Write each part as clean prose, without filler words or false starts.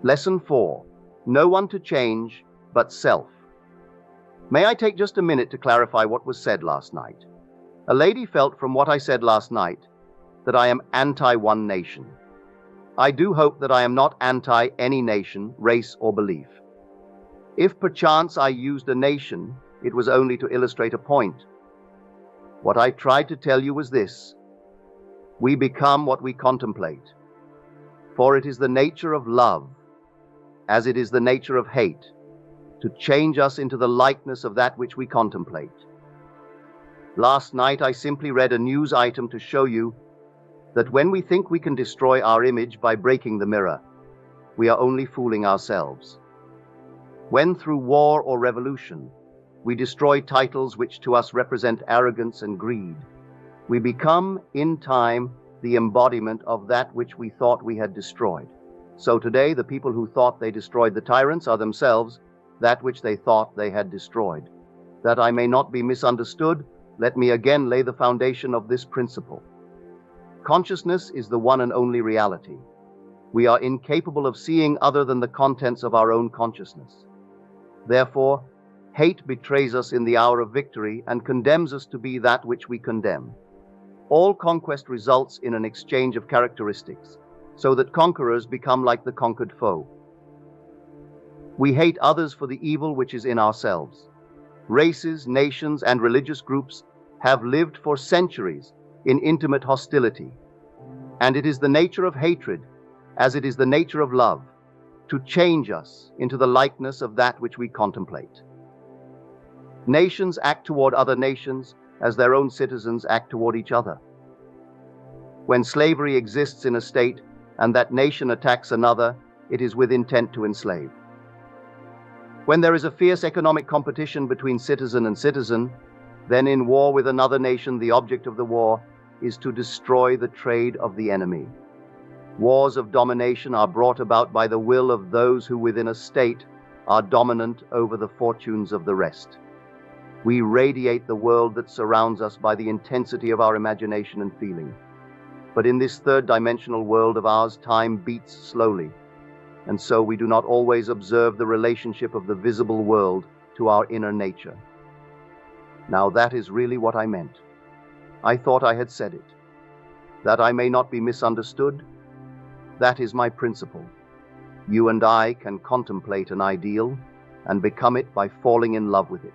Lesson 4. No one to change but self. May I take just a minute to clarify what was said last night? A lady felt from what I said last night that I am anti-one nation. I do hope that I am not anti any nation, race, or belief. If perchance I used a nation, it was only to illustrate a point. What I tried to tell you was this: we become what we contemplate. For it is the nature of love, as it is the nature of hate, to change us into the likeness of that which we contemplate. Last night I simply read a news item to show you that when we think we can destroy our image by breaking the mirror, we are only fooling ourselves. When through war or revolution, we destroy titles which to us represent arrogance and greed, we become, in time, the embodiment of that which we thought we had destroyed. So today, the people who thought they destroyed the tyrants are themselves that which they thought they had destroyed. That I may not be misunderstood, let me again lay the foundation of this principle. Consciousness is the one and only reality. We are incapable of seeing other than the contents of our own consciousness. Therefore, hate betrays us in the hour of victory and condemns us to be that which we condemn. All conquest results in an exchange of characteristics, so that conquerors become like the conquered foe. We hate others for the evil which is in ourselves. Races, nations, and religious groups have lived for centuries in intimate hostility, and it is the nature of hatred, as it is the nature of love, to change us into the likeness of that which we contemplate. Nations act toward other nations as their own citizens act toward each other. When slavery exists in a state and that nation attacks another, it is with intent to enslave. When there is a fierce economic competition between citizen and citizen, then in war with another nation, the object of the war is to destroy the trade of the enemy. Wars of domination are brought about by the will of those who within a state are dominant over the fortunes of the rest. We radiate the world that surrounds us by the intensity of our imagination and feeling. But in this third-dimensional world of ours, time beats slowly, and so we do not always observe the relationship of the visible world to our inner nature. Now that is really what I meant. I thought I had said it. That I may not be misunderstood, that is my principle. You and I can contemplate an ideal and become it by falling in love with it.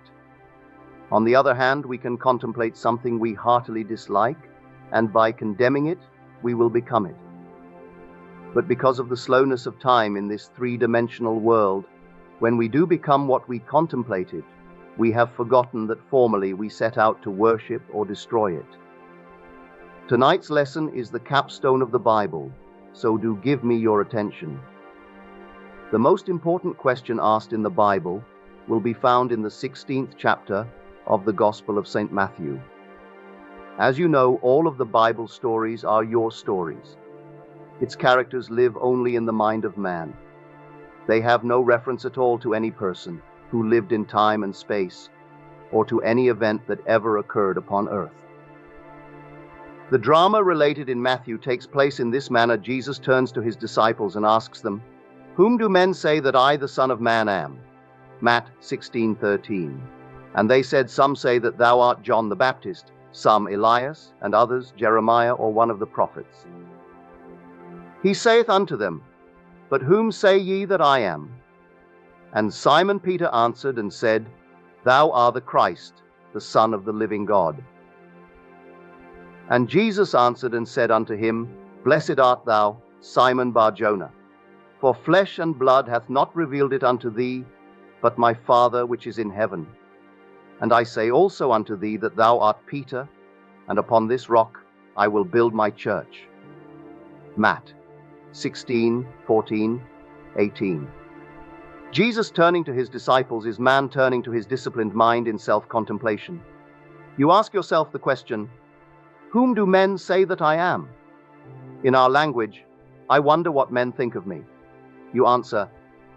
On the other hand, we can contemplate something we heartily dislike, and by condemning it, we will become it. But because of the slowness of time in this three-dimensional world, when we do become what we contemplated, we have forgotten that formerly we set out to worship or destroy it. Tonight's lesson is the capstone of the Bible, so do give me your attention. The most important question asked in the Bible will be found in the 16th chapter of the Gospel of St. Matthew. As you know, all of the Bible stories are your stories. Its characters live only in the mind of man. They have no reference at all to any person who lived in time and space, or to any event that ever occurred upon earth. The drama related in Matthew takes place in this manner. Jesus turns to his disciples and asks them, "Whom do men say that I, the Son of Man, am?" Matt 16:13. And they said, "Some say that thou art John the Baptist, some Elias, and others Jeremiah or one of the prophets." He saith unto them, "But whom say ye that I am?" And Simon Peter answered and said, "Thou art the Christ, the Son of the living God." And Jesus answered and said unto him, "Blessed art thou, Simon Bar-Jonah, for flesh and blood hath not revealed it unto thee, but my Father which is in heaven. And I say also unto thee that thou art Peter, and upon this rock I will build my church." Matt 16:14, 18. Jesus turning to his disciples is man turning to his disciplined mind in self-contemplation. You ask yourself the question, whom do men say that I am? In our language, I wonder what men think of me. You answer,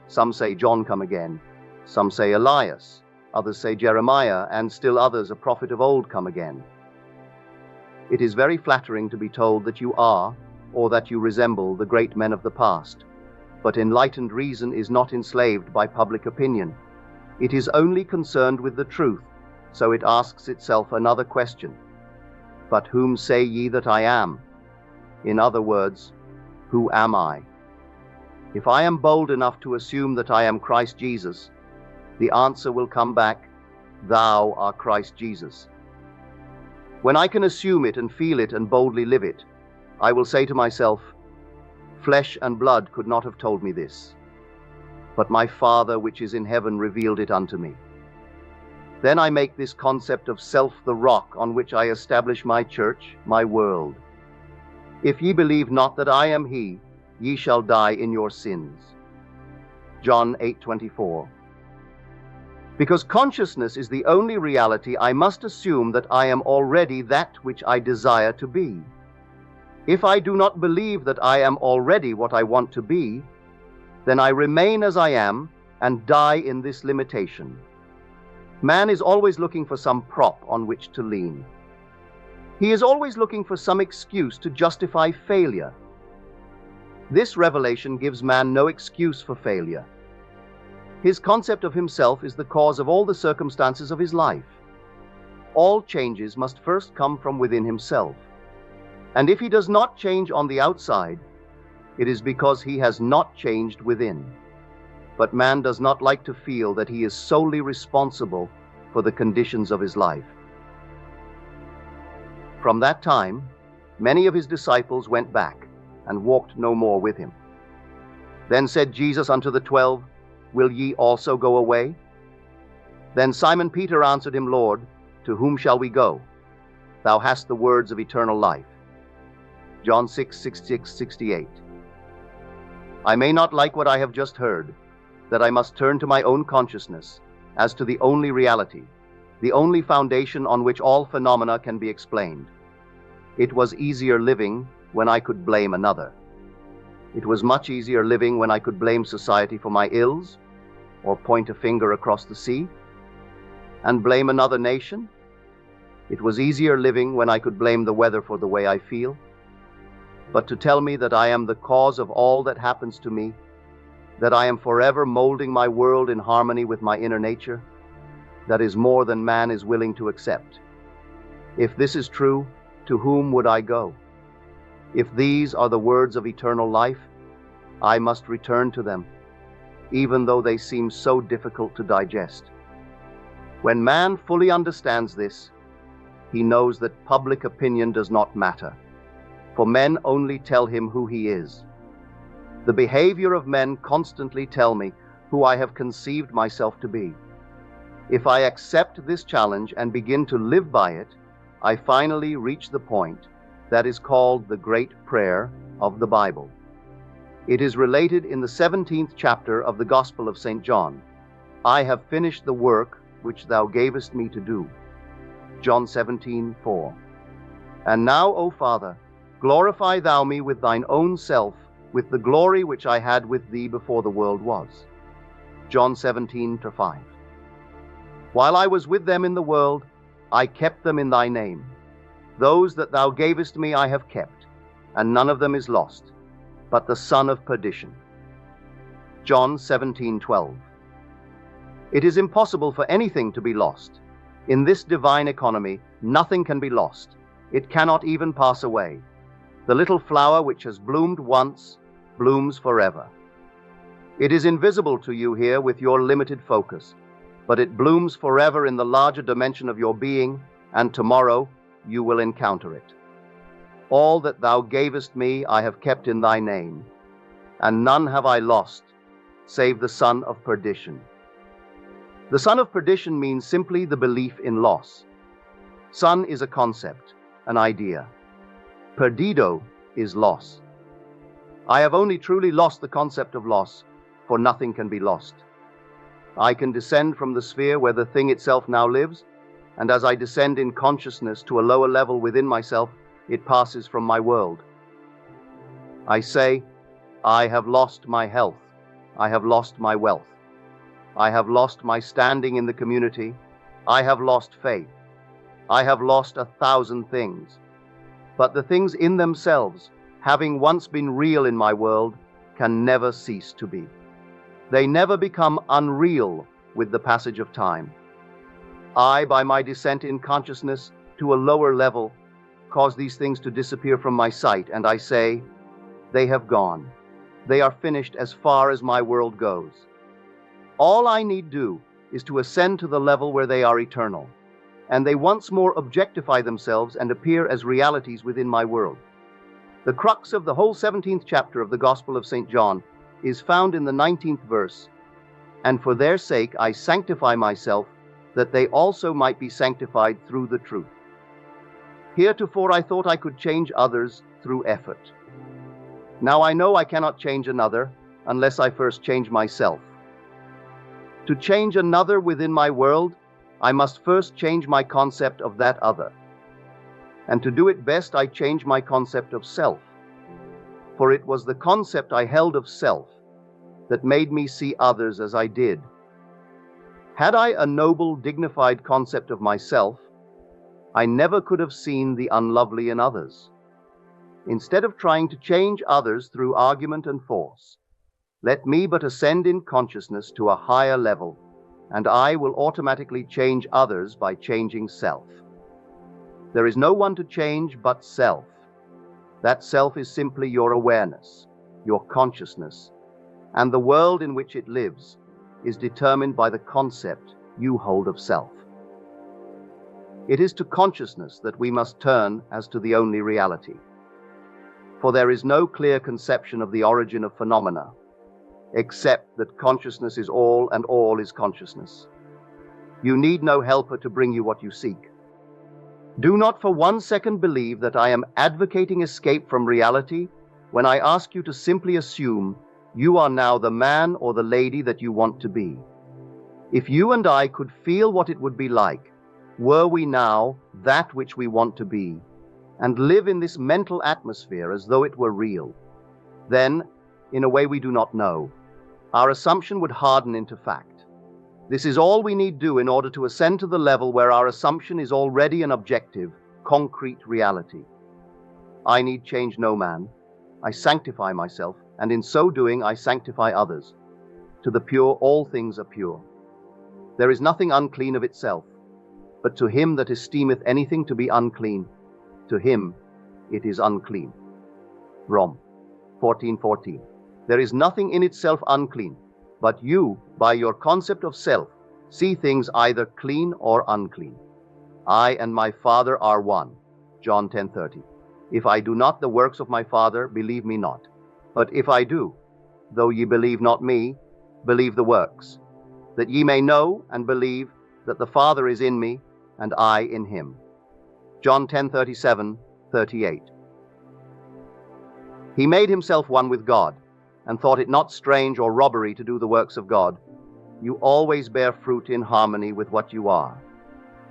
some say John come again, some say Elias, others say Jeremiah, and still others a prophet of old come again. It is very flattering to be told that you are, or that you resemble the great men of the past. But enlightened reason is not enslaved by public opinion. It is only concerned with the truth, so it asks itself another question. But whom say ye that I am? In other words, who am I? If I am bold enough to assume that I am Christ Jesus, the answer will come back, Thou art Christ Jesus. When I can assume it and feel it and boldly live it, I will say to myself, Flesh and blood could not have told me this, but my Father which is in heaven revealed it unto me. Then I make this concept of self the rock on which I establish my church, my world. If ye believe not that I am he, ye shall die in your sins. John 8:24. Because consciousness is the only reality, I must assume that I am already that which I desire to be. If I do not believe that I am already what I want to be, then I remain as I am and die in this limitation. Man is always looking for some prop on which to lean. He is always looking for some excuse to justify failure. This revelation gives man no excuse for failure. His concept of himself is the cause of all the circumstances of his life. All changes must first come from within himself. And if he does not change on the outside, it is because he has not changed within. But man does not like to feel that he is solely responsible for the conditions of his life. From that time, many of his disciples went back and walked no more with him. Then said Jesus unto the 12, Will ye also go away? Then Simon Peter answered him, Lord, to whom shall we go? Thou hast the words of eternal life. John 6:66-68. I may not like what I have just heard, that I must turn to my own consciousness as to the only reality, the only foundation on which all phenomena can be explained. It was easier living when I could blame another. It was much easier living when I could blame society for my ills, or point a finger across the sea, and blame another nation. It was easier living when I could blame the weather for the way I feel. But to tell me that I am the cause of all that happens to me, that I am forever molding my world in harmony with my inner nature, that is more than man is willing to accept. If this is true, to whom would I go? If these are the words of eternal life, I must return to them, even though they seem so difficult to digest. When man fully understands this, he knows that public opinion does not matter, for men only tell him who he is. The behavior of men constantly tell me who I have conceived myself to be. If I accept this challenge and begin to live by it, I finally reach the point that is called the Great Prayer of the Bible. It is related in the 17th chapter of the Gospel of St. John. I have finished the work which thou gavest me to do. John 17:4. And now, O Father, glorify thou me with thine own self, with the glory which I had with thee before the world was. John 17:5. While I was with them in the world, I kept them in thy name. Those that thou gavest me I have kept, and none of them is lost, but the son of perdition. John 17:12. It is impossible for anything to be lost. In this divine economy, nothing can be lost. It cannot even pass away. The little flower which has bloomed once, blooms forever. It is invisible to you here with your limited focus, but it blooms forever in the larger dimension of your being, and tomorrow you will encounter it. All that thou gavest me I have kept in thy name, and none have I lost, save the son of perdition. The son of perdition means simply the belief in loss. Son is a concept, an idea. Perdido is loss. I have only truly lost the concept of loss, for nothing can be lost. I can descend from the sphere where the thing itself now lives, and as I descend in consciousness to a lower level within myself, it passes from my world. I say, I have lost my health. I have lost my wealth. I have lost my standing in the community. I have lost faith. I have lost 1,000 things. But the things in themselves, having once been real in my world, can never cease to be. They never become unreal with the passage of time. I, by my descent in consciousness to a lower level, cause these things to disappear from my sight, and I say, they have gone. They are finished as far as my world goes. All I need do is to ascend to the level where they are eternal, and they once more objectify themselves and appear as realities within my world. The crux of the whole 17th chapter of the Gospel of St. John is found in the 19th verse, and for their sake I sanctify myself, that they also might be sanctified through the truth. Heretofore I thought I could change others through effort. Now I know I cannot change another unless I first change myself. To change another within my world, I must first change my concept of that other. And to do it best, I change my concept of self. For it was the concept I held of self that made me see others as I did. Had I a noble, dignified concept of myself, I never could have seen the unlovely in others. Instead of trying to change others through argument and force, let me but ascend in consciousness to a higher level, and I will automatically change others by changing self. There is no one to change but self. That self is simply your awareness, your consciousness, and the world in which it lives is determined by the concept you hold of self. It is to consciousness that we must turn as to the only reality. For there is no clear conception of the origin of phenomena, except that consciousness is all and all is consciousness. You need no helper to bring you what you seek. Do not for 1 second believe that I am advocating escape from reality when I ask you to simply assume you are now the man or the lady that you want to be. If you and I could feel what it would be like, were we now that which we want to be, and live in this mental atmosphere as though it were real, then, in a way we do not know, our assumption would harden into fact. This is all we need do in order to ascend to the level where our assumption is already an objective, concrete reality. I need change no man. I sanctify myself, and in so doing I sanctify others. To the pure all things are pure. There is nothing unclean of itself, but to him that esteemeth anything to be unclean, to him it is unclean. Rom 14:14. There is nothing in itself unclean, but you, by your concept of self, see things either clean or unclean. I and my Father are one. John 10:30. If I do not the works of my Father, believe me not. But if I do, though ye believe not me, believe the works, that ye may know and believe that the Father is in me, and I in him. John 10:37-38. He made himself one with God, and thought it not strange or robbery to do the works of God. You always bear fruit in harmony with what you are.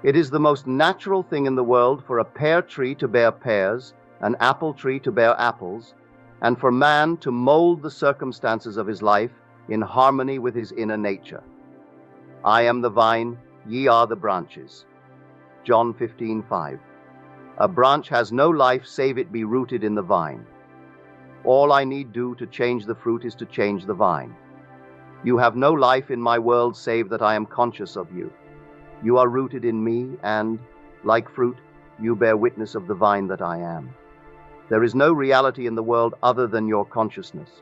It is the most natural thing in the world for a pear tree to bear pears, an apple tree to bear apples, and for man to mold the circumstances of his life in harmony with his inner nature. I am the vine, ye are the branches. John 15:5. A branch has no life save it be rooted in the vine. All I need do to change the fruit is to change the vine. You have no life in my world save that I am conscious of you. You are rooted in me, and, like fruit, you bear witness of the vine that I am. There is no reality in the world other than your consciousness.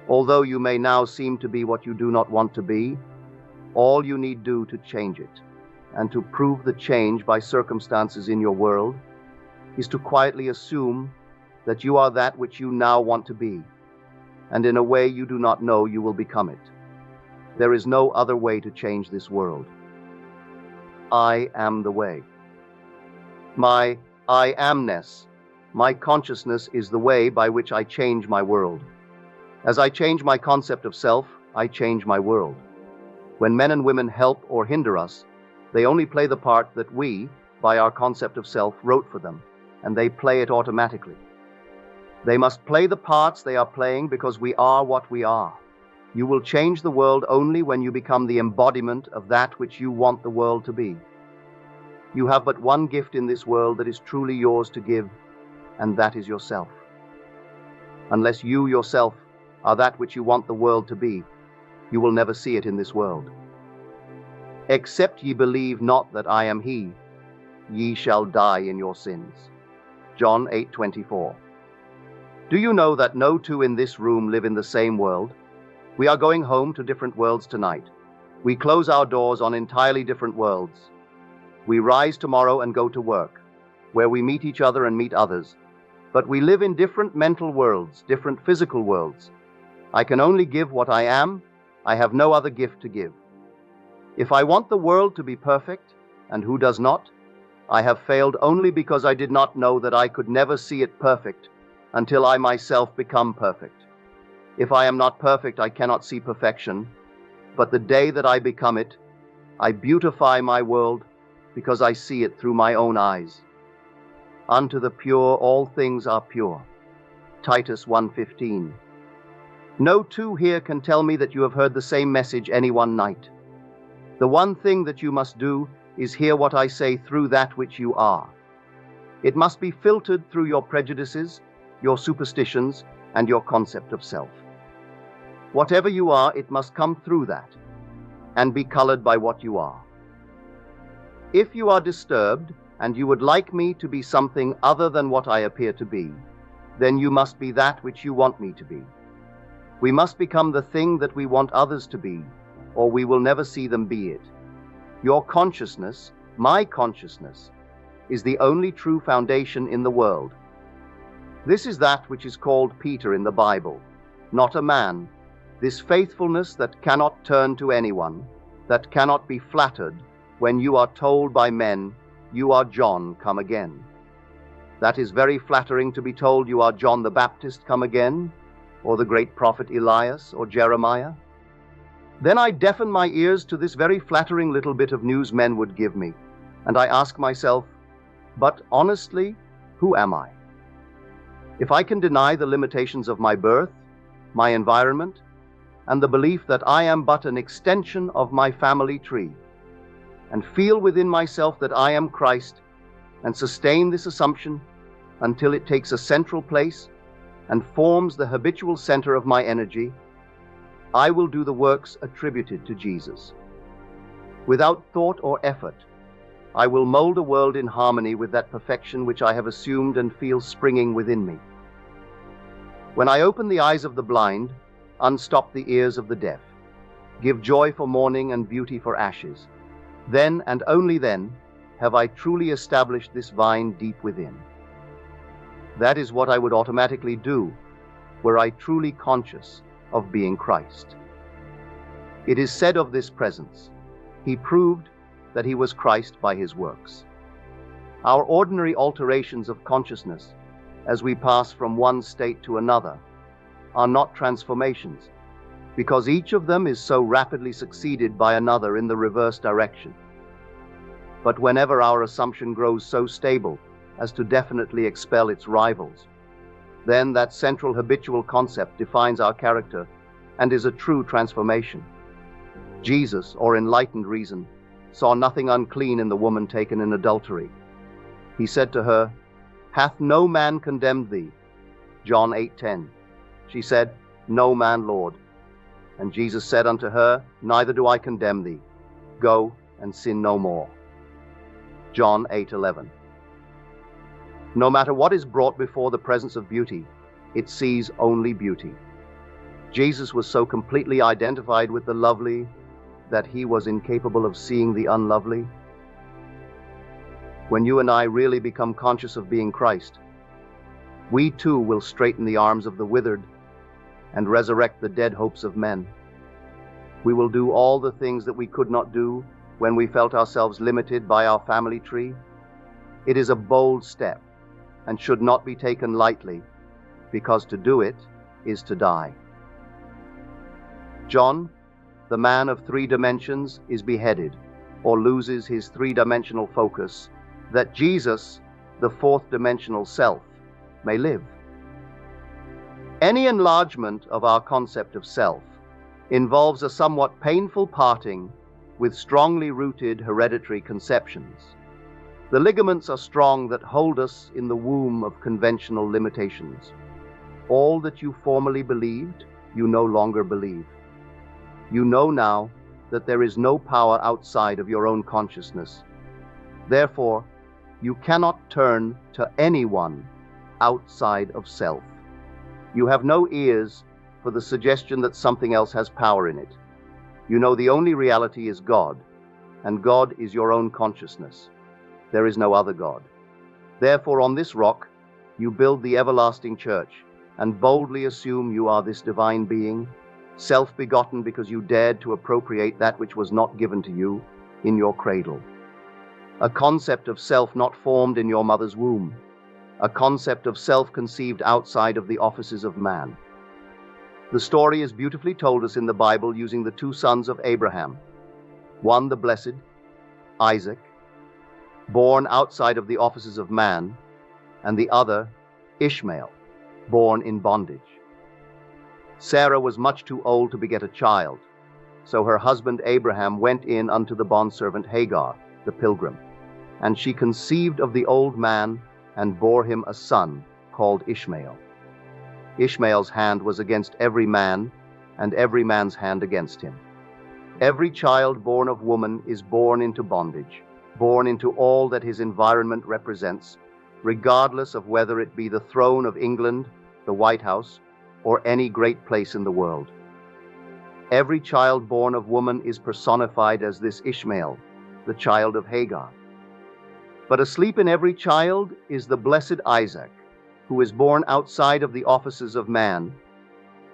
Although you may now seem to be what you do not want to be, all you need do to change it, and to prove the change by circumstances in your world, is to quietly assume that you are that which you now want to be, and in a way you do not know you will become it. There is no other way to change this world. I am the way. My I amness, my consciousness, is the way by which I change my world. As I change my concept of self, I change my world. When men and women help or hinder us, they only play the part that we, by our concept of self, wrote for them, and they play it automatically. They must play the parts they are playing because we are what we are. You will change the world only when you become the embodiment of that which you want the world to be. You have but one gift in this world that is truly yours to give, and that is yourself. Unless you yourself are that which you want the world to be, you will never see it in this world. Except ye believe not that I am he, ye shall die in your sins. John 8:24. Do you know that no two in this room live in the same world? We are going home to different worlds tonight. We close our doors on entirely different worlds. We rise tomorrow and go to work, where we meet each other and meet others. But we live in different mental worlds, different physical worlds. I can only give what I am. I have no other gift to give. If I want the world to be perfect, and who does not, I have failed only because I did not know that I could never see it perfect until I myself become perfect. If I am not perfect, I cannot see perfection. But the day that I become it, I beautify my world because I see it through my own eyes. Unto the pure all things are pure. Titus 1:15. No two here can tell me that you have heard the same message any one night. The one thing that you must do is hear what I say through that which you are. It must be filtered through your prejudices, your superstitions, and your concept of self. Whatever you are, it must come through that and be colored by what you are. If you are disturbed and you would like me to be something other than what I appear to be, then you must be that which you want me to be. We must become the thing that we want others to be, or we will never see them be it. Your consciousness, my consciousness, is the only true foundation in the world. This is that which is called Peter in the Bible, not a man. This faithfulness that cannot turn to anyone, that cannot be flattered when you are told by men, you are John, come again. That is very flattering to be told you are John the Baptist, come again, or the great prophet Elias or Jeremiah. Then I deafen my ears to this very flattering little bit of news men would give me, and I ask myself, but honestly, who am I? If I can deny the limitations of my birth, my environment, and the belief that I am but an extension of my family tree, and feel within myself that I am Christ, and sustain this assumption until it takes a central place and forms the habitual center of my energy, I will do the works attributed to Jesus. Without thought or effort, I will mold a world in harmony with that perfection which I have assumed and feel springing within me. When I open the eyes of the blind, unstop the ears of the deaf, give joy for mourning and beauty for ashes, then and only then have I truly established this vine deep within. That is what I would automatically do were I truly conscious of being Christ. It is said of this presence, he proved that he was Christ by his works. Our ordinary alterations of consciousness as we pass from one state to another are not transformations, because each of them is so rapidly succeeded by another in the reverse direction. But whenever our assumption grows so stable as to definitely expel its rivals, then that central habitual concept defines our character and is a true transformation. Jesus, or enlightened reason, saw nothing unclean in the woman taken in adultery. He said to her, "Hath no man condemned thee?" John 8:10. She said, "No man, Lord." And Jesus said unto her, "Neither do I condemn thee. Go and sin no more." John 8:11. No matter what is brought before the presence of beauty, it sees only beauty. Jesus was so completely identified with the lovely that he was incapable of seeing the unlovely. When you and I really become conscious of being Christ, we too will straighten the arms of the withered and resurrect the dead hopes of men. We will do all the things that we could not do when we felt ourselves limited by our family tree. It is a bold step and should not be taken lightly, because to do it is to die. John, the man of 3 dimensions, is beheaded or loses his 3-dimensional focus, that Jesus, the 4th-dimensional self, may live. Any enlargement of our concept of self involves a somewhat painful parting with strongly rooted hereditary conceptions. The ligaments are strong that hold us in the womb of conventional limitations. All that you formerly believed, you no longer believe. You know now that there is no power outside of your own consciousness. Therefore, you cannot turn to anyone outside of self. You have no ears for the suggestion that something else has power in it. You know the only reality is God, and God is your own consciousness. There is no other God. Therefore, on this rock, you build the everlasting church, and boldly assume you are this divine being, self-begotten because you dared to appropriate that which was not given to you in your cradle. A concept of self not formed in your mother's womb. A concept of self conceived outside of the offices of man. The story is beautifully told us in the Bible using the two sons of Abraham. One, the blessed, Isaac, born outside of the offices of man, and the other, Ishmael, born in bondage. Sarah was much too old to beget a child, so her husband Abraham went in unto the bondservant Hagar, the pilgrim, and she conceived of the old man and bore him a son called Ishmael. Ishmael's hand was against every man, and every man's hand against him. Every child born of woman is born into bondage, born into all that his environment represents, regardless of whether it be the throne of England, the White House, or any great place in the world. Every child born of woman is personified as this Ishmael, the child of Hagar. But asleep in every child is the blessed Isaac, who is born outside of the offices of man,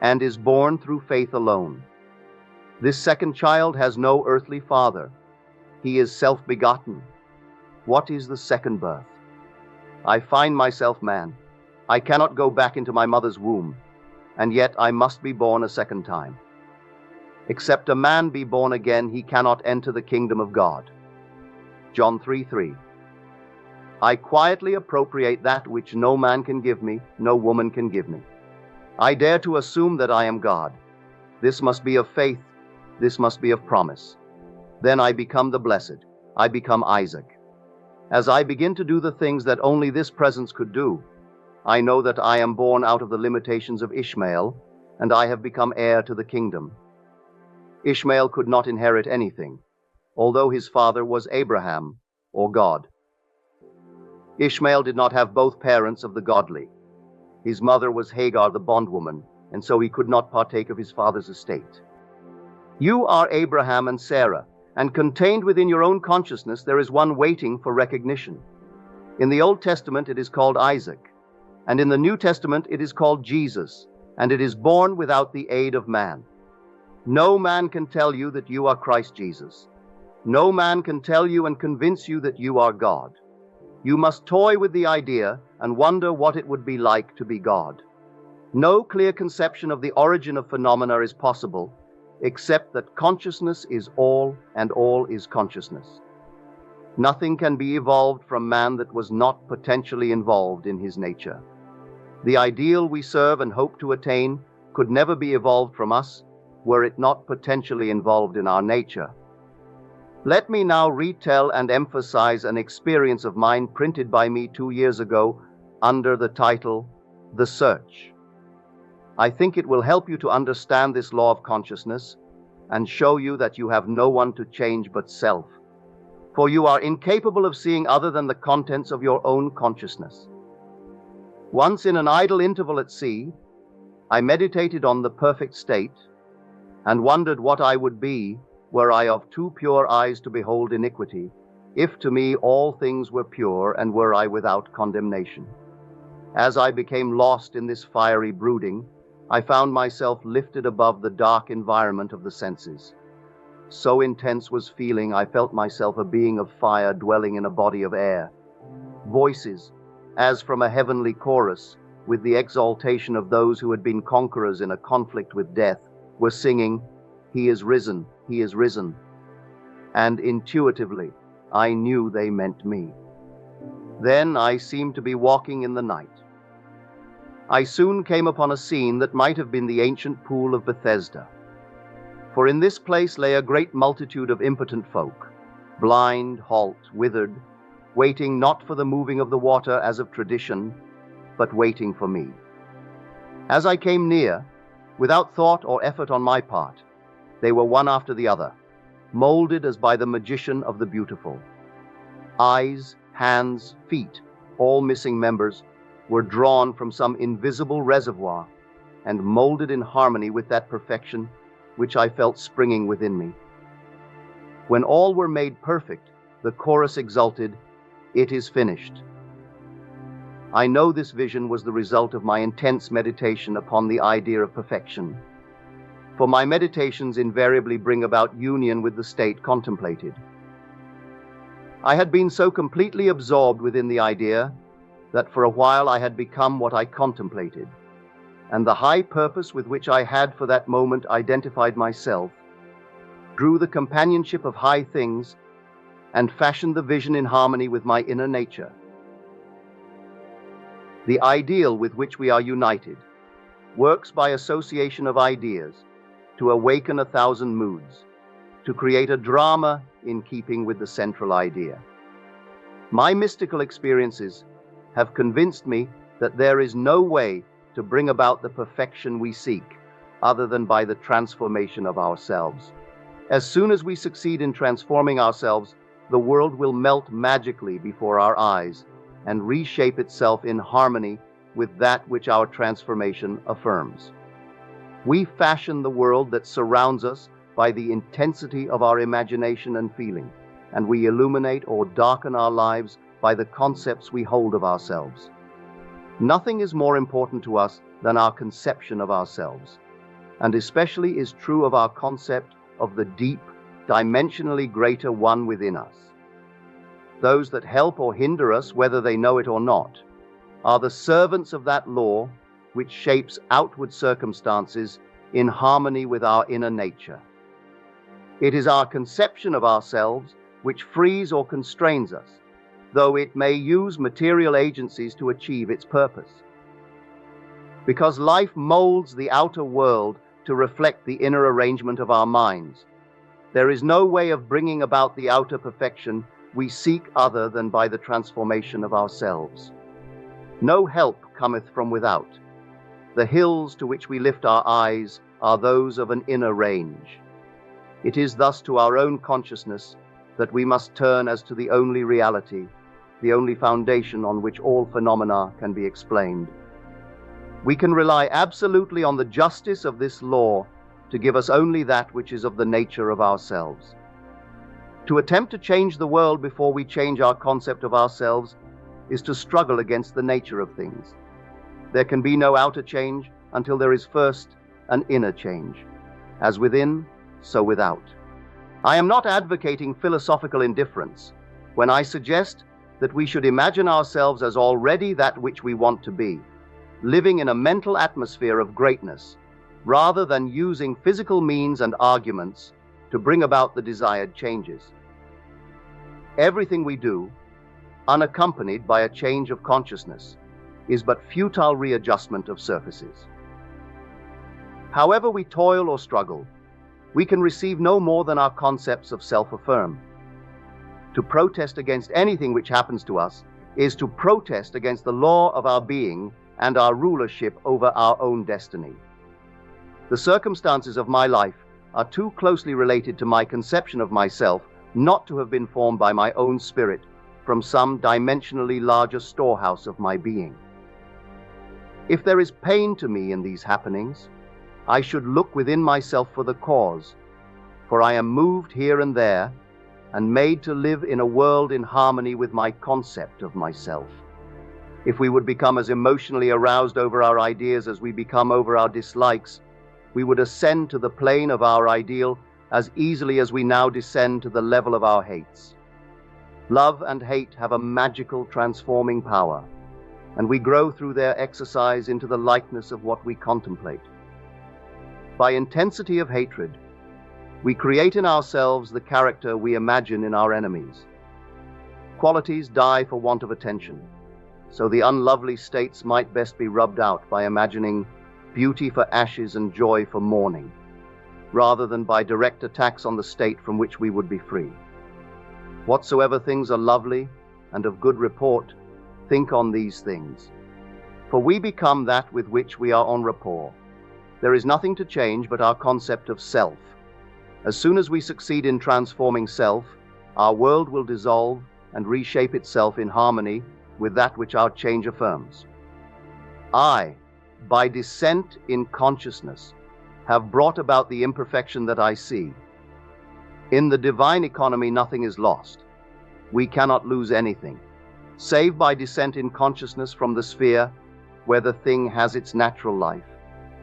and is born through faith alone. This second child has no earthly father. He is self-begotten. What is the second birth? I find myself man. I cannot go back into my mother's womb, and yet I must be born a second time. Except a man be born again, he cannot enter the kingdom of God. John 3:3. I quietly appropriate that which no man can give me, no woman can give me. I dare to assume that I am God. This must be of faith. This must be of promise. Then I become the blessed. I become Isaac. As I begin to do the things that only this presence could do, I know that I am born out of the limitations of Ishmael, and I have become heir to the kingdom. Ishmael could not inherit anything, although his father was Abraham, or God. Ishmael did not have both parents of the godly. His mother was Hagar the bondwoman, and so he could not partake of his father's estate. You are Abraham and Sarah, and contained within your own consciousness there is one waiting for recognition. In the Old Testament it is called Isaac, and in the New Testament it is called Jesus, and it is born without the aid of man. No man can tell you that you are Christ Jesus. No man can tell you and convince you that you are God. You must toy with the idea and wonder what it would be like to be God. No clear conception of the origin of phenomena is possible, except that consciousness is all and all is consciousness. Nothing can be evolved from man that was not potentially involved in his nature. The ideal we serve and hope to attain could never be evolved from us were it not potentially involved in our nature. Let me now retell and emphasize an experience of mine printed by me 2 years ago under the title, The Search. I think it will help you to understand this law of consciousness and show you that you have no one to change but self, for you are incapable of seeing other than the contents of your own consciousness. Once in an idle interval at sea, I meditated on the perfect state and wondered what I would be were I of too pure eyes to behold iniquity, if to me all things were pure and were I without condemnation. As I became lost in this fiery brooding, I found myself lifted above the dark environment of the senses. So intense was feeling, I felt myself a being of fire dwelling in a body of air. Voices, as from a heavenly chorus, with the exaltation of those who had been conquerors in a conflict with death, were singing, "He is risen, he is risen." And intuitively, I knew they meant me. Then I seemed to be walking in the night. I soon came upon a scene that might have been the ancient pool of Bethesda. For in this place lay a great multitude of impotent folk, blind, halt, withered, waiting not for the moving of the water as of tradition, but waiting for me. As I came near, Without thought or effort on my part, they were one after the other, molded as by the magician of the beautiful. Eyes, hands, feet, all missing members, were drawn from some invisible reservoir and molded in harmony with that perfection which I felt springing within me. When all were made perfect, the chorus exulted, "It is finished." I know this vision was the result of my intense meditation upon the idea of perfection, for my meditations invariably bring about union with the state contemplated. I had been so completely absorbed within the idea that for a while I had become what I contemplated, and the high purpose with which I had for that moment identified myself drew the companionship of high things and fashioned the vision in harmony with my inner nature. The ideal with which we are united works by association of ideas to awaken 1,000 moods, to create a drama in keeping with the central idea. My mystical experiences have convinced me that there is no way to bring about the perfection we seek other than by the transformation of ourselves. As soon as we succeed in transforming ourselves, the world will melt magically before our eyes and reshape itself in harmony with that which our transformation affirms. We fashion the world that surrounds us by the intensity of our imagination and feeling, and we illuminate or darken our lives by the concepts we hold of ourselves. Nothing is more important to us than our conception of ourselves, and especially is true of our concept of the deep, dimensionally greater one within us. Those that help or hinder us, whether they know it or not, are the servants of that law which shapes outward circumstances in harmony with our inner nature. It is our conception of ourselves which frees or constrains us, though it may use material agencies to achieve its purpose. Because life molds the outer world to reflect the inner arrangement of our minds, there is no way of bringing about the outer perfection we seek other than by the transformation of ourselves. No help cometh from without. The hills to which we lift our eyes are those of an inner range. It is thus to our own consciousness that we must turn as to the only reality, the only foundation on which all phenomena can be explained. We can rely absolutely on the justice of this law to give us only that which is of the nature of ourselves. To attempt to change the world before we change our concept of ourselves is to struggle against the nature of things. There can be no outer change until there is first an inner change, as within, so without. I am not advocating philosophical indifference when I suggest that we should imagine ourselves as already that which we want to be, living in a mental atmosphere of greatness, rather than using physical means and arguments to bring about the desired changes. Everything we do, unaccompanied by a change of consciousness, is but futile readjustment of surfaces. However we toil or struggle, we can receive no more than our concepts of self-affirm. To protest against anything which happens to us is to protest against the law of our being and our rulership over our own destiny. The circumstances of my life are too closely related to my conception of myself not to have been formed by my own spirit from some dimensionally larger storehouse of my being. If there is pain to me in these happenings, I should look within myself for the cause, for I am moved here and there and made to live in a world in harmony with my concept of myself. If we would become as emotionally aroused over our ideas as we become over our dislikes, we would ascend to the plane of our ideal as easily as we now descend to the level of our hates. Love and hate have a magical transforming power, and we grow through their exercise into the likeness of what we contemplate. By intensity of hatred, we create in ourselves the character we imagine in our enemies. Qualities die for want of attention, so the unlovely states might best be rubbed out by imagining beauty for ashes and joy for mourning, rather than by direct attacks on the state from which we would be free. Whatsoever things are lovely and of good report, think on these things, for we become that with which we are en rapport. There is nothing to change but our concept of self. As soon as we succeed in transforming self, our world will dissolve and reshape itself in harmony with that which our change affirms. I, by descent in consciousness, have brought about the imperfection that I see. In the divine economy, nothing is lost. We cannot lose anything, save by descent in consciousness from the sphere where the thing has its natural life.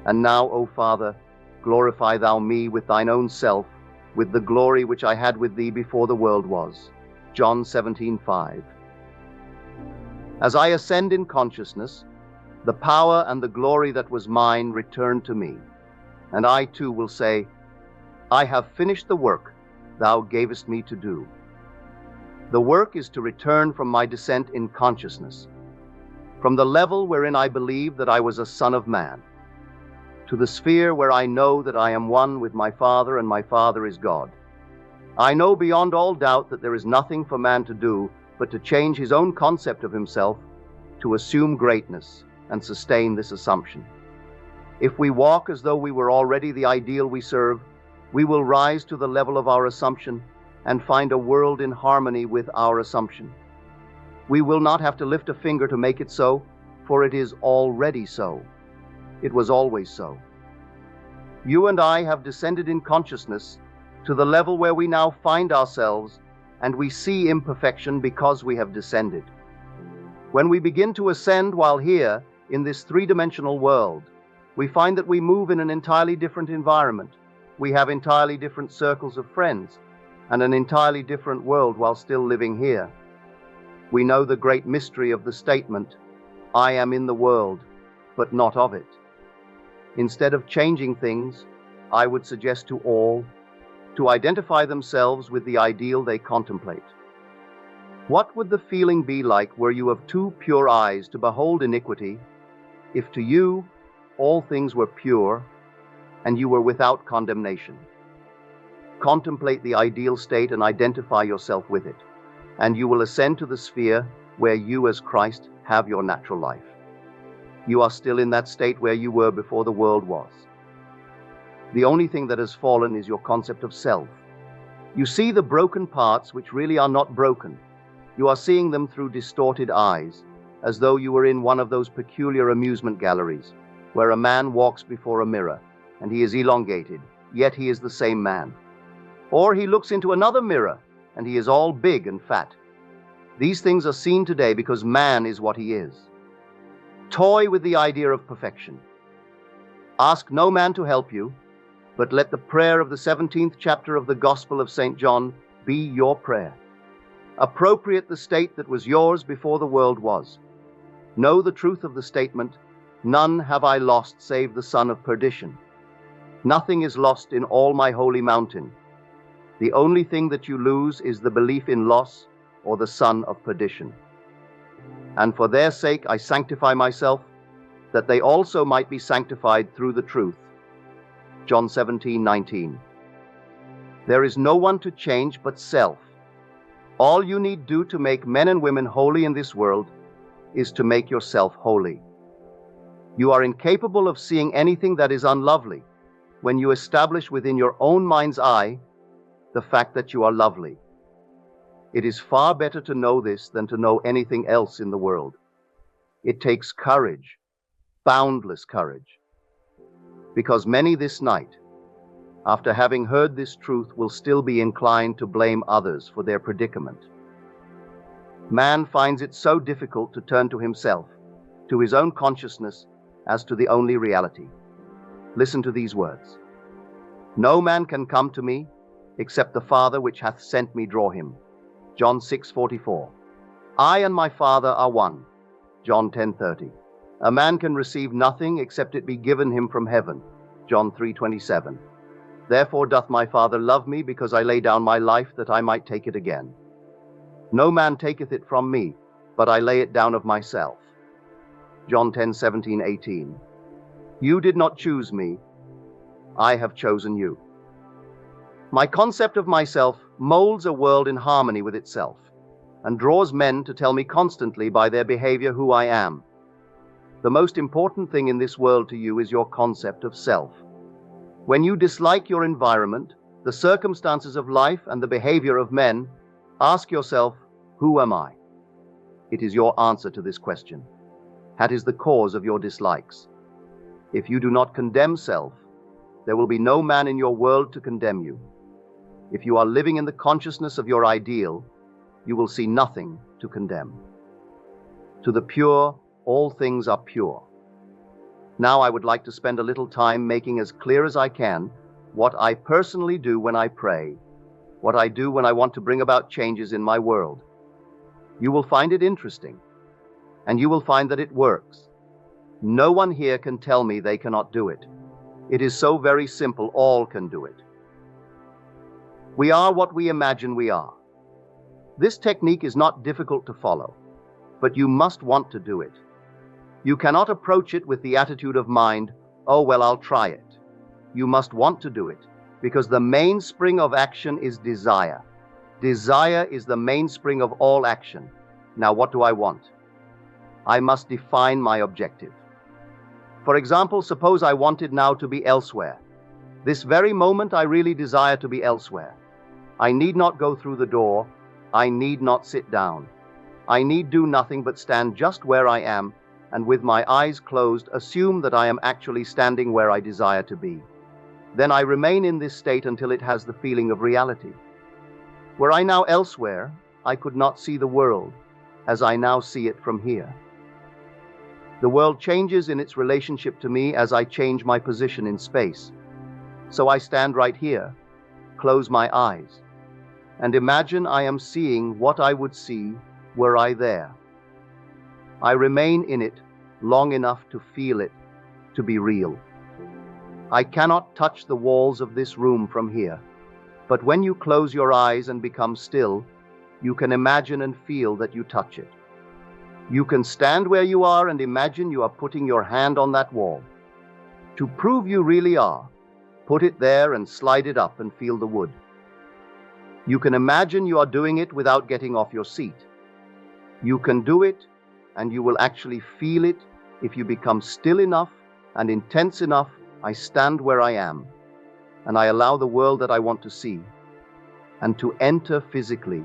And now, O Father, glorify thou me with thine own self, with the glory which I had with thee before the world was. John 17:5. As I ascend in consciousness, the power and the glory that was mine return to me, and I too will say, I have finished the work thou gavest me to do. The work is to return from my descent in consciousness, from the level wherein I believed that I was a son of man, to the sphere where I know that I am one with my Father and my Father is God. I know beyond all doubt that there is nothing for man to do but to change his own concept of himself, to assume greatness and sustain this assumption. If we walk as though we were already the ideal we serve, we will rise to the level of our assumption and find a world in harmony with our assumption. We will not have to lift a finger to make it so, for it is already so. It was always so. You and I have descended in consciousness to the level where we now find ourselves, and we see imperfection because we have descended. When we begin to ascend while here in this three-dimensional world, we find that we move in an entirely different environment. We have entirely different circles of friends and an entirely different world while still living here. We know the great mystery of the statement, I am in the world, but not of it. Instead of changing things, I would suggest to all to identify themselves with the ideal they contemplate. What would the feeling be like were you of two pure eyes to behold iniquity, if to you all things were pure and you were without condemnation? Contemplate the ideal state and identify yourself with it, and you will ascend to the sphere where you as Christ have your natural life. You are still in that state where you were before the world was. The only thing that has fallen is your concept of self. You see the broken parts which really are not broken. You are seeing them through distorted eyes, as though you were in one of those peculiar amusement galleries, where a man walks before a mirror, and he is elongated, yet he is the same man. Or he looks into another mirror, and he is all big and fat. These things are seen today because man is what he is. Toy with the idea of perfection. Ask no man to help you, but let the prayer of the 17th chapter of the Gospel of St. John be your prayer. Appropriate the state that was yours before the world was. Know the truth of the statement, none have I lost save the son of perdition. Nothing is lost in all my holy mountain. The only thing that you lose is the belief in loss or the son of perdition. And for their sake I sanctify myself, that they also might be sanctified through the truth. John 17:19. There is no one to change but self. All you need do to make men and women holy in this world is to make yourself holy. You are incapable of seeing anything that is unlovely when you establish within your own mind's eye the fact that you are lovely. It is far better to know this than to know anything else in the world. It takes courage, boundless courage, because many this night, after having heard this truth, will still be inclined to blame others for their predicament. Man finds it so difficult to turn to himself, to his own consciousness, as to the only reality. Listen to these words. No man can come to me, except the Father which hath sent me draw him. John 6:44. I and my Father are one. John 10:30. A man can receive nothing except it be given him from heaven. John 3:27. Therefore doth my Father love me, because I lay down my life that I might take it again. No man taketh it from me, but I lay it down of myself. John 10:17-18. You did not choose me, I have chosen you. My concept of myself molds a world in harmony with itself, and draws men to tell me constantly by their behavior who I am. The most important thing in this world to you is your concept of self. When you dislike your environment, the circumstances of life, and the behavior of men, ask yourself, who am I? It is your answer to this question. That is the cause of your dislikes. If you do not condemn self, there will be no man in your world to condemn you. If you are living in the consciousness of your ideal, you will see nothing to condemn. To the pure, all things are pure. Now I would like to spend a little time making as clear as I can what I personally do when I pray, what I do when I want to bring about changes in my world. You will find it interesting, and you will find that it works. No one here can tell me they cannot do it. It is so very simple, all can do it. We are what we imagine we are. This technique is not difficult to follow, but you must want to do it. You cannot approach it with the attitude of mind, oh well, I'll try it. You must want to do it, because the mainspring of action is desire. Desire is the mainspring of all action. Now what do I want? I must define my objective. For example, suppose I wanted now to be elsewhere. This very moment I really desire to be elsewhere. I need not go through the door. I need not sit down. I need do nothing but stand just where I am, and with my eyes closed, assume that I am actually standing where I desire to be. Then I remain in this state until it has the feeling of reality. Were I now elsewhere, I could not see the world as I now see it from here. The world changes in its relationship to me as I change my position in space. So I stand right here, close my eyes, and imagine I am seeing what I would see were I there. I remain in it long enough to feel it to be real. I cannot touch the walls of this room from here, but when you close your eyes and become still, you can imagine and feel that you touch it. You can stand where you are and imagine you are putting your hand on that wall. To prove you really are, put it there and slide it up and feel the wood. You can imagine you are doing it without getting off your seat. You can do it, and you will actually feel it if you become still enough and intense enough. I stand where I am, and I allow the world that I want to see and to enter physically,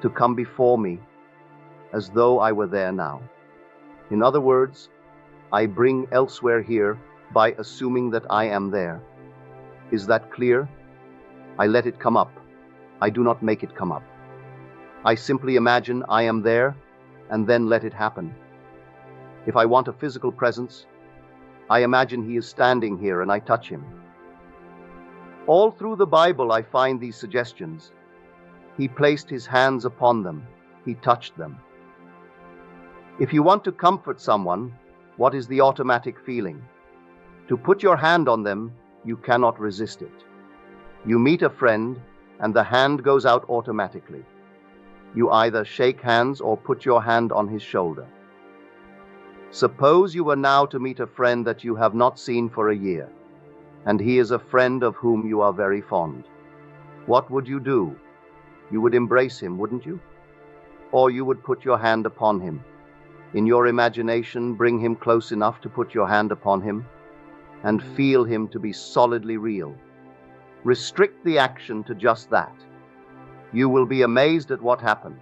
to come before me as though I were there now. In other words, I bring elsewhere here by assuming that I am there. Is that clear? I let it come up. I do not make it come up. I simply imagine I am there and then let it happen. If I want a physical presence, I imagine he is standing here and I touch him. All through the Bible I find these suggestions. He placed his hands upon them. He touched them. If you want to comfort someone, what is the automatic feeling? To put your hand on them, you cannot resist it. You meet a friend, and the hand goes out automatically. You either shake hands or put your hand on his shoulder. Suppose you were now to meet a friend that you have not seen for a year, and he is a friend of whom you are very fond. What would you do? You would embrace him, wouldn't you? Or you would put your hand upon him. In your imagination, bring him close enough to put your hand upon him and feel him to be solidly real. Restrict the action to just that. You will be amazed at what happens.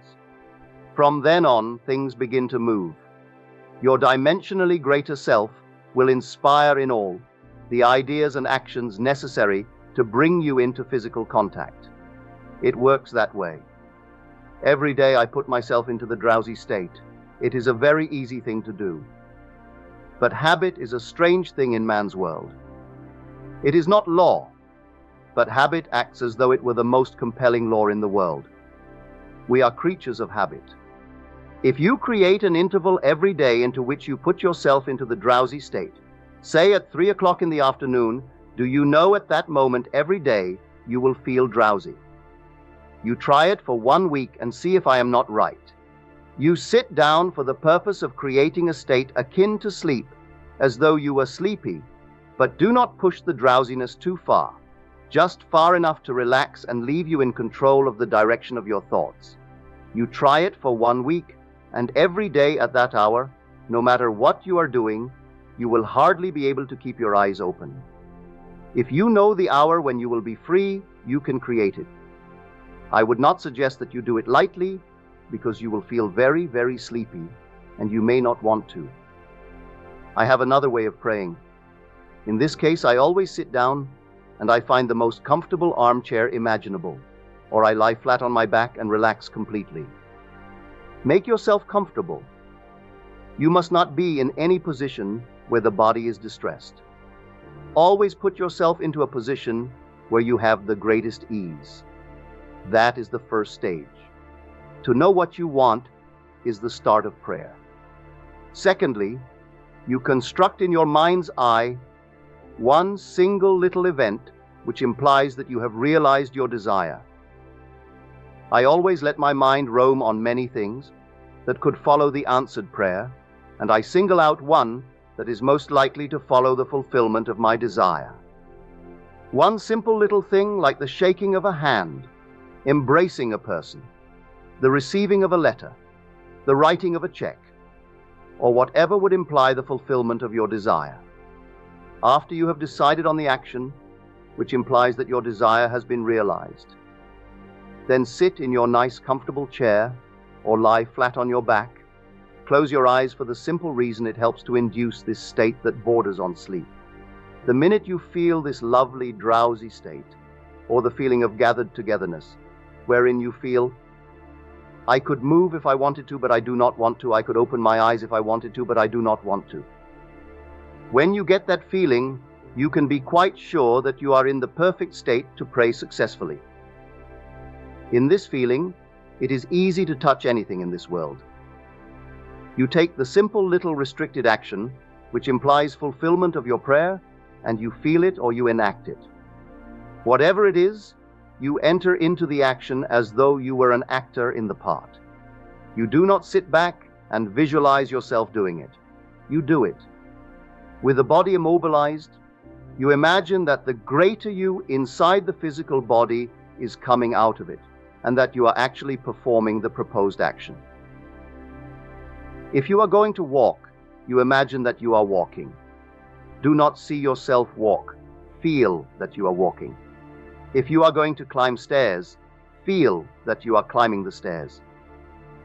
From then on, things begin to move. Your dimensionally greater self will inspire in all the ideas and actions necessary to bring you into physical contact. It works that way. Every day I put myself into the drowsy state. It is a very easy thing to do. But habit is a strange thing in man's world. It is not law, but habit acts as though it were the most compelling law in the world. We are creatures of habit. If you create an interval every day into which you put yourself into the drowsy state, say at 3 o'clock in the afternoon, do you know at that moment every day you will feel drowsy? You try it for 1 week and see if I am not right. You sit down for the purpose of creating a state akin to sleep, as though you were sleepy, but do not push the drowsiness too far, just far enough to relax and leave you in control of the direction of your thoughts. You try it for 1 week, and every day at that hour, no matter what you are doing, you will hardly be able to keep your eyes open. If you know the hour when you will be free, you can create it. I would not suggest that you do it lightly, because you will feel very, very sleepy, and you may not want to. I have another way of praying. In this case, I always sit down, and I find the most comfortable armchair imaginable, or I lie flat on my back and relax completely. Make yourself comfortable. You must not be in any position where the body is distressed. Always put yourself into a position where you have the greatest ease. That is the first stage. To know what you want is the start of prayer. Secondly, you construct in your mind's eye one single little event which implies that you have realized your desire. I always let my mind roam on many things that could follow the answered prayer, and I single out one that is most likely to follow the fulfillment of my desire. One simple little thing like the shaking of a hand, embracing a person, the receiving of a letter, the writing of a check, or whatever would imply the fulfillment of your desire. After you have decided on the action, which implies that your desire has been realized, then sit in your nice comfortable chair or lie flat on your back. Close your eyes for the simple reason it helps to induce this state that borders on sleep. The minute you feel this lovely drowsy state, or the feeling of gathered togetherness, wherein you feel, I could move if I wanted to, but I do not want to. I could open my eyes if I wanted to, but I do not want to. When you get that feeling, you can be quite sure that you are in the perfect state to pray successfully. In this feeling, it is easy to touch anything in this world. You take the simple little restricted action, which implies fulfillment of your prayer, and you feel it or you enact it. Whatever it is, you enter into the action as though you were an actor in the part. You do not sit back and visualize yourself doing it. You do it. With the body immobilized, you imagine that the greater you inside the physical body is coming out of it, and that you are actually performing the proposed action. If you are going to walk, you imagine that you are walking. Do not see yourself walk. Feel that you are walking. If you are going to climb stairs, feel that you are climbing the stairs.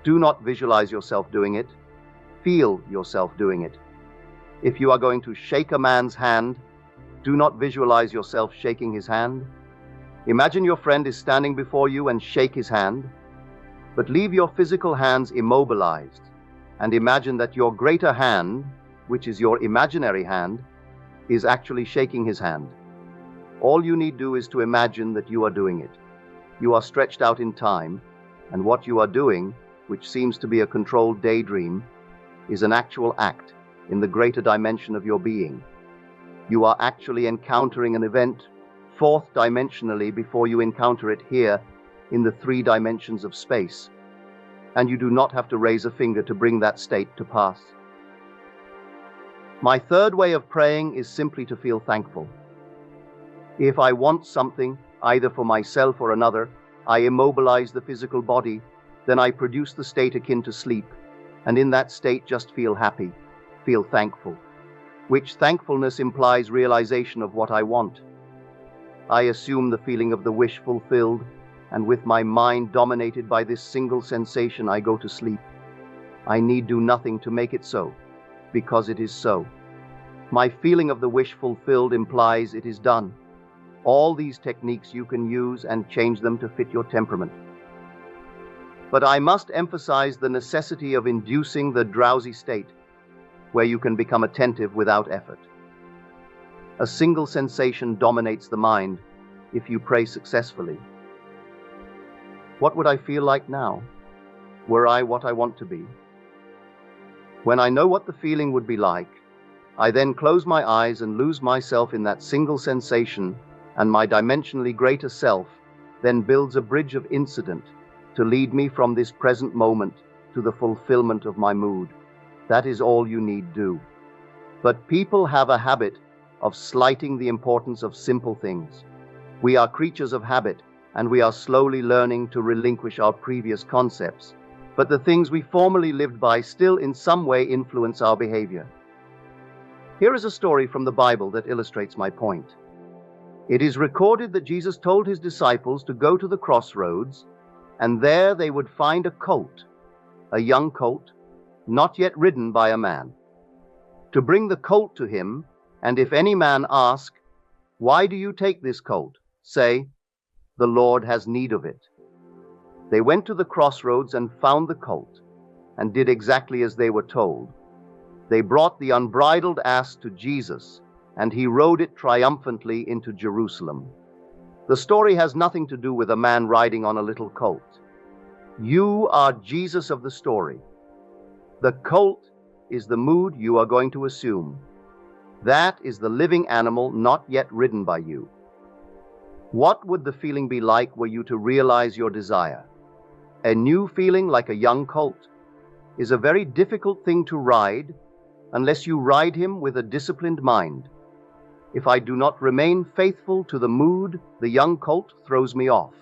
Do not visualize yourself doing it. Feel yourself doing it. If you are going to shake a man's hand, do not visualize yourself shaking his hand. Imagine your friend is standing before you and shake his hand, but leave your physical hands immobilized and imagine that your greater hand, which is your imaginary hand, is actually shaking his hand. All you need do is to imagine that you are doing it. You are stretched out in time, and what you are doing, which seems to be a controlled daydream, is an actual act in the greater dimension of your being. You are actually encountering an event fourth dimensionally before you encounter it here in the 3 dimensions of space, and you do not have to raise a finger to bring that state to pass. My third way of praying is simply to feel thankful. If I want something, either for myself or another, I immobilize the physical body, then I produce the state akin to sleep, and in that state just feel happy, feel thankful, which thankfulness implies realization of what I want. I assume the feeling of the wish fulfilled, and with my mind dominated by this single sensation, I go to sleep. I need do nothing to make it so, because it is so. My feeling of the wish fulfilled implies it is done. All these techniques you can use and change them to fit your temperament. But I must emphasize the necessity of inducing the drowsy state, where you can become attentive without effort. A single sensation dominates the mind if you pray successfully. What would I feel like now, were I what I want to be? When I know what the feeling would be like, I then close my eyes and lose myself in that single sensation, and my dimensionally greater self then builds a bridge of incident to lead me from this present moment to the fulfillment of my mood. That is all you need do. But people have a habit of slighting the importance of simple things. We are creatures of habit, and we are slowly learning to relinquish our previous concepts but the things we formerly lived by still in some way influence our behavior. Here is a story from the Bible that illustrates my point. It is recorded that Jesus told his disciples to go to the crossroads, and there they would find a colt, a young colt, not yet ridden by a man. To bring the colt to him, and if any man ask, "Why do you take this colt?" say, "The Lord has need of it." They went to the crossroads and found the colt, and did exactly as they were told. They brought the unbridled ass to Jesus, and he rode it triumphantly into Jerusalem. The story has nothing to do with a man riding on a little colt. You are Jesus of the story. The colt is the mood you are going to assume. That is the living animal not yet ridden by you. What would the feeling be like were you to realize your desire? A new feeling like a young colt is a very difficult thing to ride unless you ride him with a disciplined mind. If I do not remain faithful to the mood, the young colt throws me off.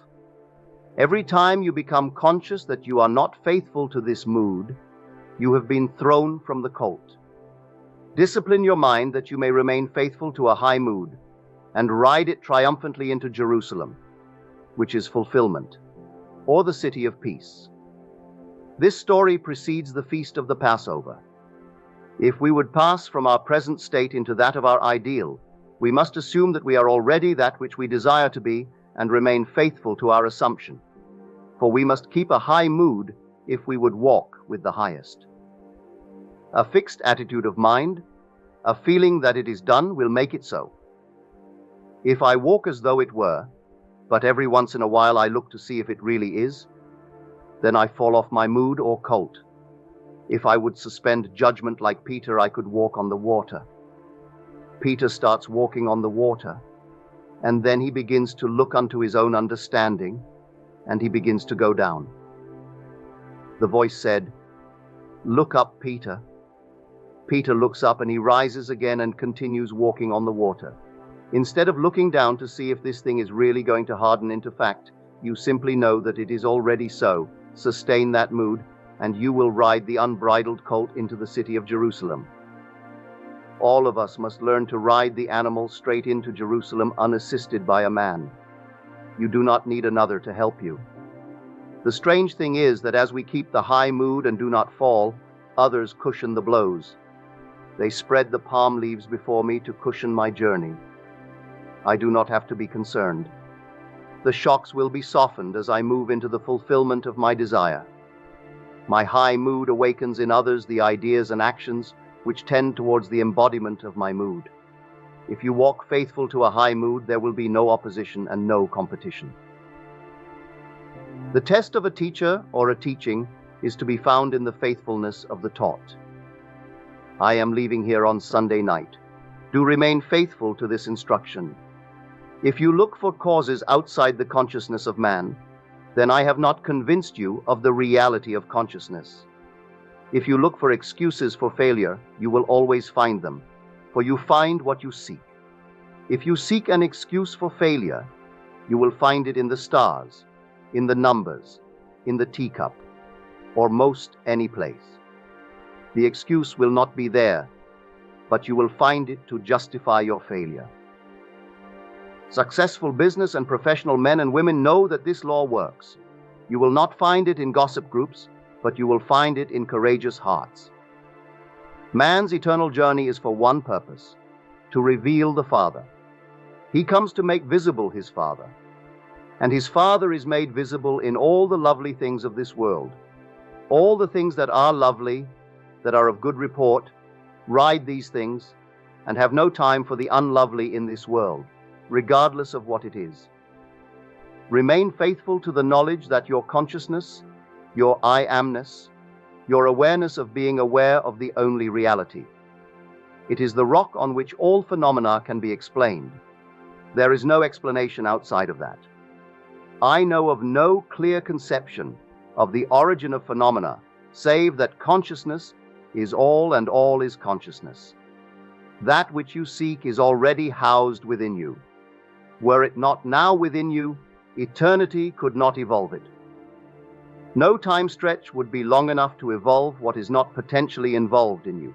Every time you become conscious that you are not faithful to this mood, you have been thrown from the colt. Discipline your mind that you may remain faithful to a high mood and ride it triumphantly into Jerusalem, which is fulfillment, or the city of peace. This story precedes the feast of the Passover. If we would pass from our present state into that of our ideal, we must assume that we are already that which we desire to be and remain faithful to our assumption. For we must keep a high mood if we would walk with the highest. A fixed attitude of mind, a feeling that it is done, will make it so. If I walk as though it were, but every once in a while I look to see if it really is, then I fall off my mood or colt. If I would suspend judgment like Peter, I could walk on the water. Peter starts walking on the water, and then he begins to look unto his own understanding, and he begins to go down. The voice said, "Look up, Peter." Peter looks up and he rises again and continues walking on the water. Instead of looking down to see if this thing is really going to harden into fact, you simply know that it is already so. Sustain that mood, and you will ride the unbridled colt into the city of Jerusalem. All of us must learn to ride the animal straight into Jerusalem unassisted by a man. You do not need another to help you. The strange thing is that as we keep the high mood and do not fall, others cushion the blows. They spread the palm leaves before me to cushion my journey. I do not have to be concerned. The shocks will be softened as I move into the fulfillment of my desire. My high mood awakens in others the ideas and actions which tend towards the embodiment of my mood. If you walk faithful to a high mood, there will be no opposition and no competition. The test of a teacher or a teaching is to be found in the faithfulness of the taught. I am leaving here on Sunday night. Do remain faithful to this instruction. If you look for causes outside the consciousness of man, then I have not convinced you of the reality of consciousness. If you look for excuses for failure, you will always find them, for you find what you seek. If you seek an excuse for failure, you will find it in the stars, in the numbers, in the teacup, or most any place. The excuse will not be there, but you will find it to justify your failure. Successful business and professional men and women know that this law works. You will not find it in gossip groups, but you will find it in courageous hearts. Man's eternal journey is for one purpose: to reveal the Father. He comes to make visible his Father, and his Father is made visible in all the lovely things of this world. All the things that are lovely, that are of good report, ride these things, and have no time for the unlovely in this world, regardless of what it is. Remain faithful to the knowledge that your consciousness, your I amness, your awareness of being aware of the only reality. It is the rock on which all phenomena can be explained. There is no explanation outside of that. I know of no clear conception of the origin of phenomena, save that consciousness is all and all is consciousness. That which you seek is already housed within you. Were it not now within you, eternity could not evolve it. No time stretch would be long enough to evolve what is not potentially involved in you.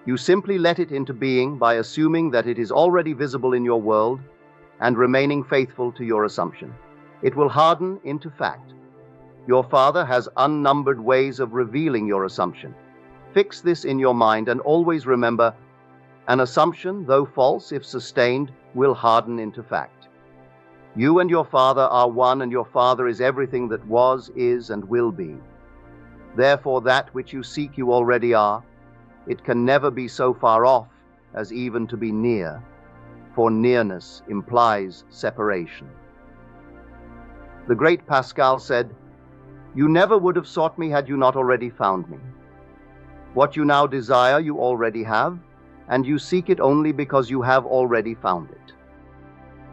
You simply let it into being by assuming that it is already visible in your world and remaining faithful to your assumption. It will harden into fact. Your Father has unnumbered ways of revealing your assumption. Fix this in your mind and always remember, an assumption, though false, if sustained, will harden into fact. You and your Father are one, and your Father is everything that was, is, and will be. Therefore, that which you seek you already are. It can never be so far off as even to be near, for nearness implies separation. The great Pascal said, "You never would have sought me had you not already found me. What you now desire you already have, and you seek it only because you have already found it.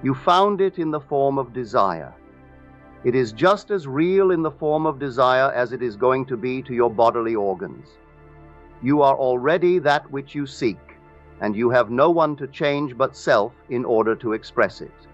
You found it in the form of desire. It is just as real in the form of desire as it is going to be to your bodily organs. You are already that which you seek, and you have no one to change but self in order to express it."